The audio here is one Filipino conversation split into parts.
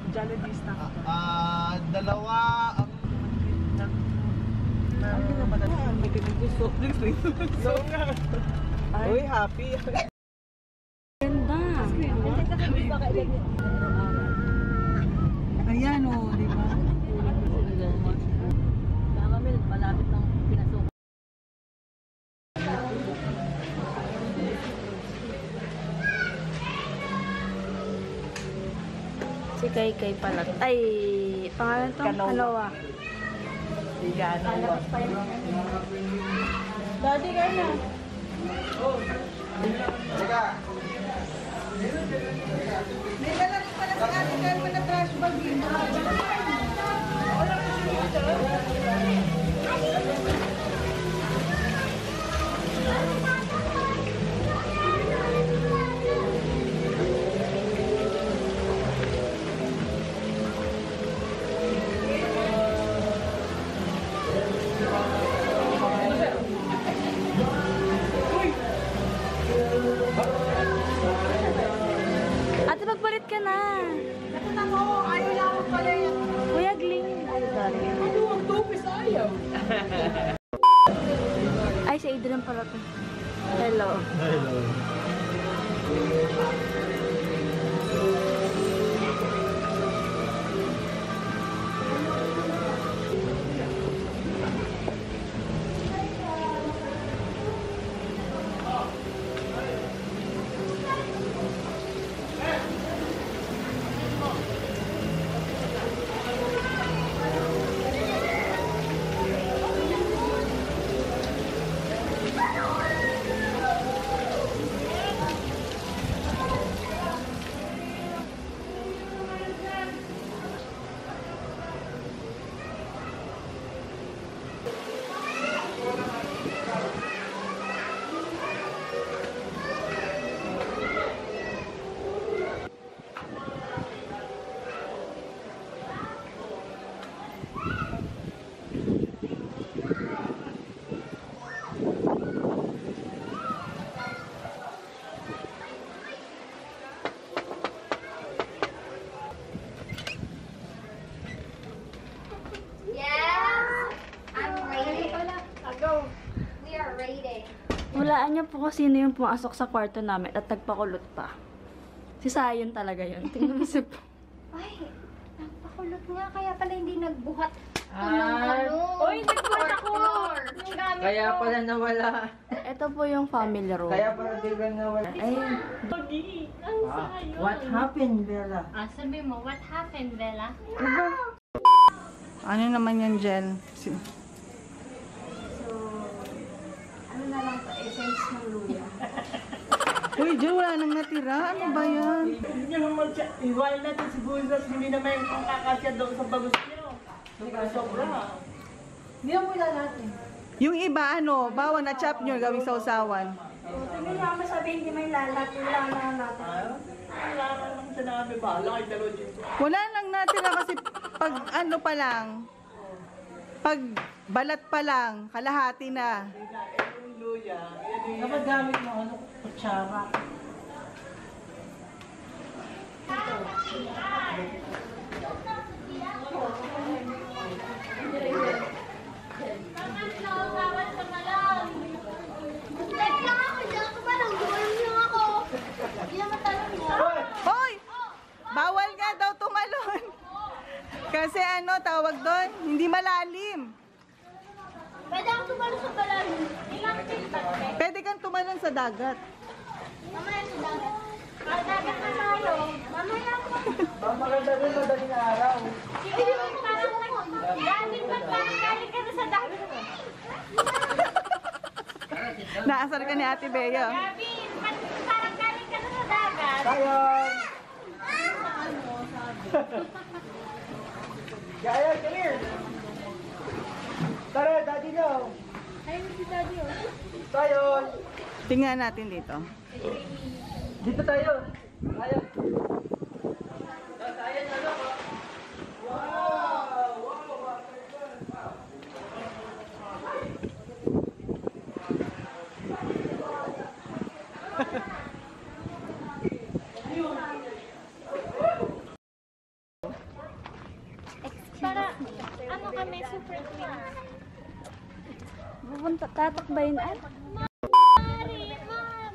Jollibee staff. Dalawa ang... Ano naman na? May pinag-gusto. So nga. Uy, happy. Ganda. Ayan o, di ba? Kami malapit ng pinasok. Si Kay pala. Ay, pangalan to? Kanoa. Kanoa. Daddy, kayo na. May dala rin pala sa ating kayo na trash bag yun. Ate, magpalit ka na. Nakita mo, ayaw lang ako pala yun. Kuya Gling. Ay, sorry. Ano ang tupis ayaw? Ay, si Adrian pala to. Hello. Hulaan niyo po kung sino yung pumasok sa kwarto namin at nagpakulot pa. Si Sayon talaga yun. Tingnan mo si... Ay, nagpakulot nga. Kaya pala hindi nagbuhat. Uy, nagbuhat ako! Yung gamit Kaya ko. pala nawala. Ito po yung family room. Kaya pala biglang nawala. Ay, What happened, Bella? Sabi mo, what happened, Bella? Ano naman yan, Jel? ano na lang to? Essence ng luya. Uy, Jel, wala nang natira. Ano ba yan? Hindi naman siya, iwala natin si Buizas, hindi naman yung kakasya doon sa bagus niyo. Sobra. Hindi mo natin. Yung iba, ano, bawang na chop nyo, gawing sausawan. Tingnan niyo ako sabihin, hindi may lalat. Wala na natin. Wala naman sinabi, bahala kay dalawa dito. Wala nang natira kasi pag ano pa lang, pag balat pa lang, kalahati na. Yung luya, Dapat gamit mo ano, kutsara. Hoy! Bawal nga daw tumalon. Kasi ano, tawag doon, hindi malalim. Pwede ako tumalo sa balalim. Ilang feet ba? Pwede kang tumalon sa dagat. Mamaya sa dagat. Dagat na tayo. Mamaya po. Maganda rin madaling araw. Hindi mo parang galing ba parang galing ka na sa dagat? Naasar ka ni Ate Bea. Gabi, parang galing ka na sa dagat. Sayon! Gaya, come here! Tara, daddy nyo! Ayun si Daddy, oh. Sayon! Tingnan natin dito. Dito tayo! Sayon! Sayon, ano? Wow! Wow! kami super clean. Pupunta, tatakbayin ay. Mari, ma'am!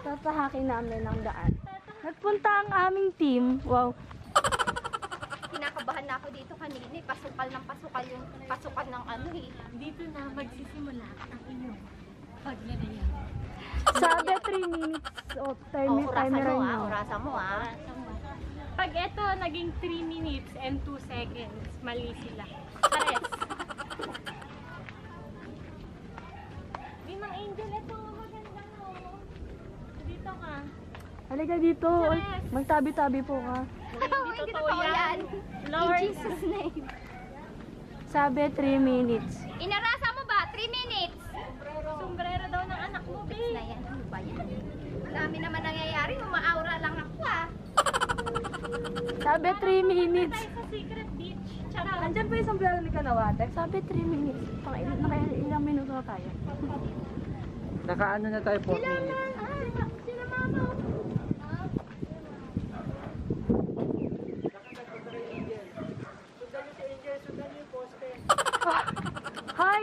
Tatahakin namin ang daan. Nagpunta ang aming team. Wow. Kinakabahan na ako dito kanina. Pasukal ng pasukal yung pasukan ng ano eh. Dito na magsisimula ang inyong paglalayan. Sabi 3 minutes of timer nyo. Orasa mo ah. Pag ito naging 3 minutes and 2 seconds, mali sila. Pares. Mang Angel, ito maganda no. Dito ka. Halika dito. Magtabi-tabi po ka. Hindi totoo yan. In Lord, Jesus name. Sabi 3 minutes. Inarasa mo ba? 3 minutes. sombrero daw ng anak mo, Na babe. yan. Ano ba yan? Dami naman nangyayari. Umaaura lang ako ah. Sabi 3 minutes. Tayo sa secret beach. Tsaka, Andyan pa yung sombrero ni Kanawatek. Sabi 3 minutes. Ilang minuto na tayo. Nakaano na tayo po. Sila mama. Hi!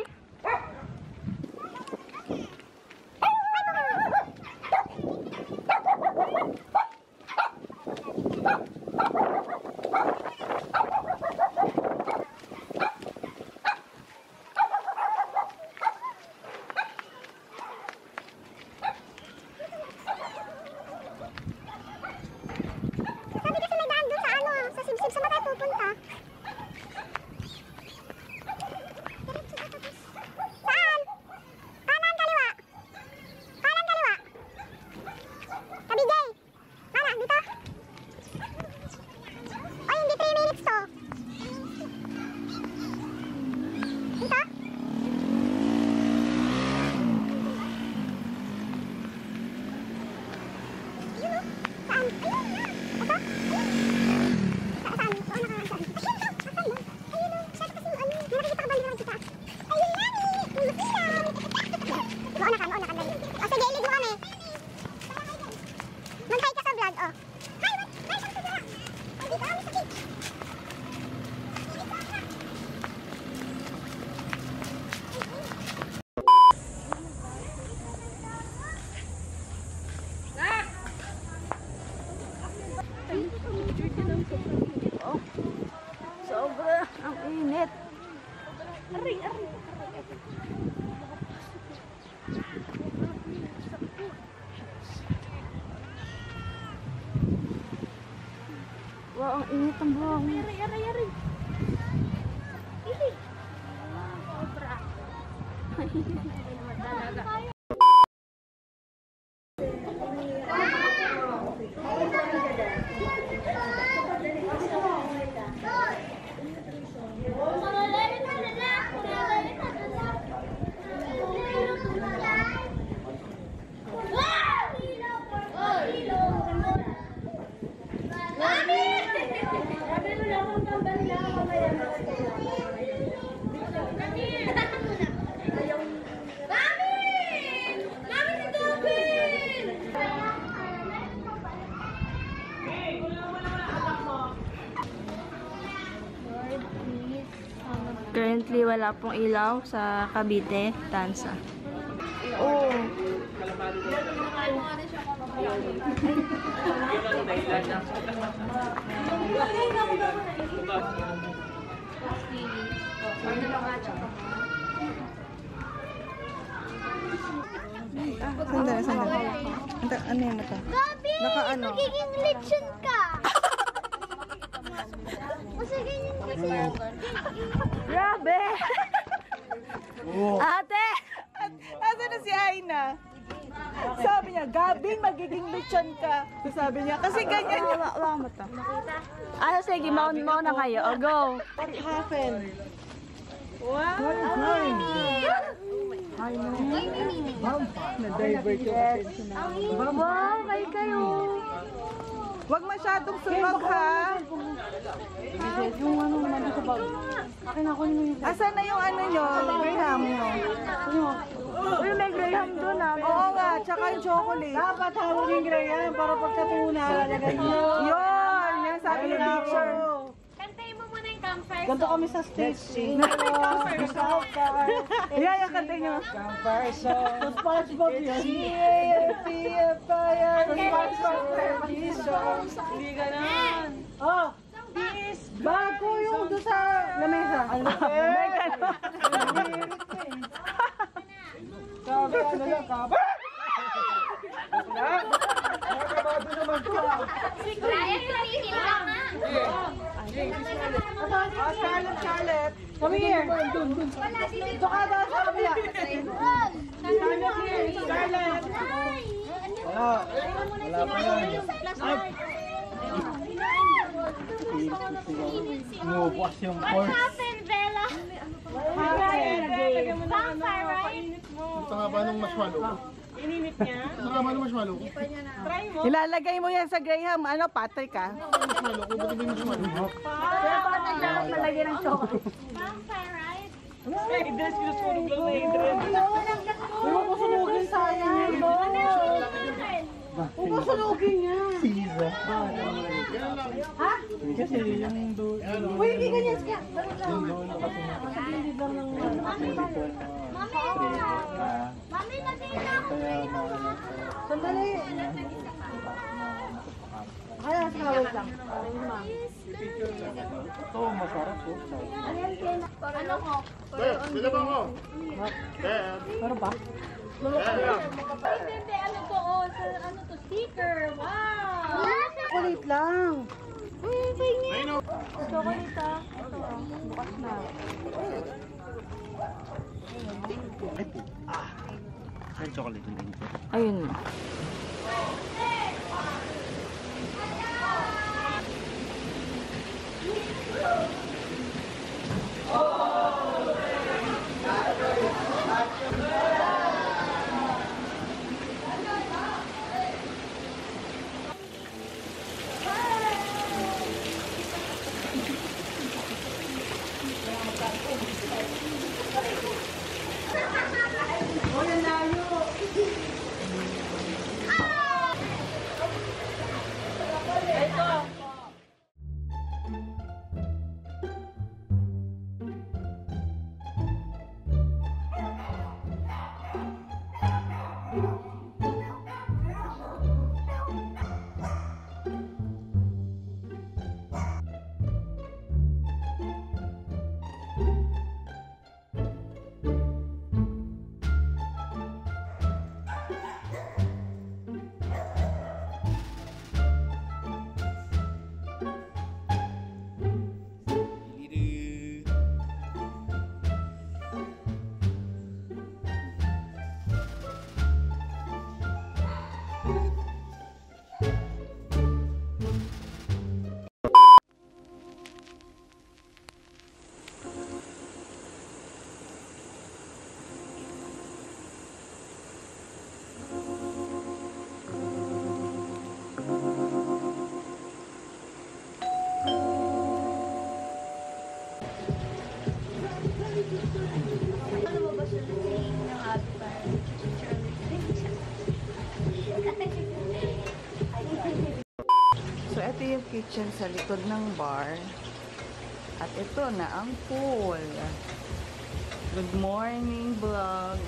Sabi kasi may daan dun sa ano, sa Sibsib sa Matay pupunta. Saan? Kanan, kaliwa. Kanan, kaliwa. Kabigay. Mana, dito? Ay, hindi 3 minutes to. Dito? Yun o. Saan? Ayun na. Ito? Saan? Oo, nakakasaan. Ayun o. Ayun o. Siya kasi yung ano. May nakikita ka ba nila kita? Ayun na eh. Yung masilaw. Mauna ka, mauna ka. Dali. O sige, ilig mo kami. Mag-hi ka sa vlog, o. Hi, hi ka sa vlog. O, dito kami sa beach. Sobra. Ang init. Wow, ang init ang buhang. Aray. Currently, wala pong ilaw sa Cavite, Tansa. Oh. Sandali. Ano yun ito? Gabi! Naka-ano? Magiging lechon ka! Magiging lechon. Grabe! Ate! Nasaan na si Aina? Sabi niya, Gabing, magiging lechon ka. So sabi niya, kasi ganyan niya. Wala mo to. Ah, sige, mauna kayo. O, go! What happened? Na-divert yung attention na. Wow, kayo! Huwag masyadong sumag, ha? Yung ano naman sa bag. Akin ako yung... Asan na yung ano nyo? Graham nyo? Uy, may Graham doon ah. Oo nga, tsaka yung chocolate. Dapat hawag yung Graham para pagkatuna, lalagay nyo. Yun! Yan sabi ng teacher. kantayin mo muna yung camp Campfire Ganito song. kami sa stage. Campfire. Yan, yung kanta nyo. Campfire song. SpongeBob yun. Hindi ganun. Oh, bago yung doon sa lamesa. Ano? May gano'n. Sabi ano lang, kabe. Nakakabado naman to. Ryan, tumigil ka nga. Charlotte. Come here. Ito ka daw sa kabila. Charlotte. Wala pa yan. Umubukas yung What force. happened, Bella? Campfire, right? Ito nga ba nung marshmallow? Ininit niya. Ito nga ba nung marshmallow? Try mo. Ilalagay mo yan sa Graham. Ano, Patrick ah? Marshmallow ko, ba't yung marshmallow? Campfire, right? Idres, sinusunog lang na Idres. Huwag mo kusunugin sayang. Huwag mo kusunugin niya. Kasi yung doon. Uy, hindi ganyan siya. Yung doon kasi Mami, naging na ako. Sandali. Kaya, wait lang. ito, masarap po. Ano ko? Beb, sila ba ako? Beb. Pero ba? Hindi, ano to? Oh, ano to? Sticker. Wow! Kulit lang. Ayun o. Chocolate ah. Ito ah. Bukas na. Ay, chocolate yung intro. Ayun na. So, ito yung kitchen sa likod ng bar. At ito na ang pool. Good morning, vlog.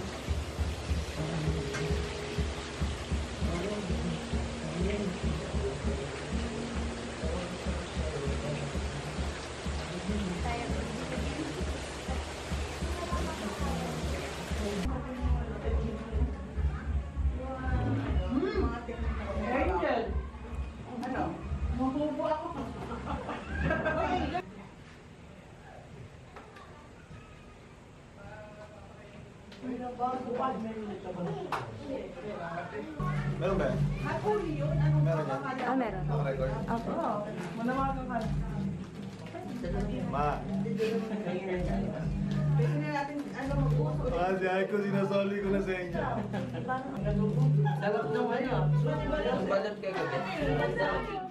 Meron ba? Meron yan. Ah, meron. Naka-record. Okay. Ma. Kasi ay ko sinasoli ko na sa inyo. Sarap naman yun. Yung balat kay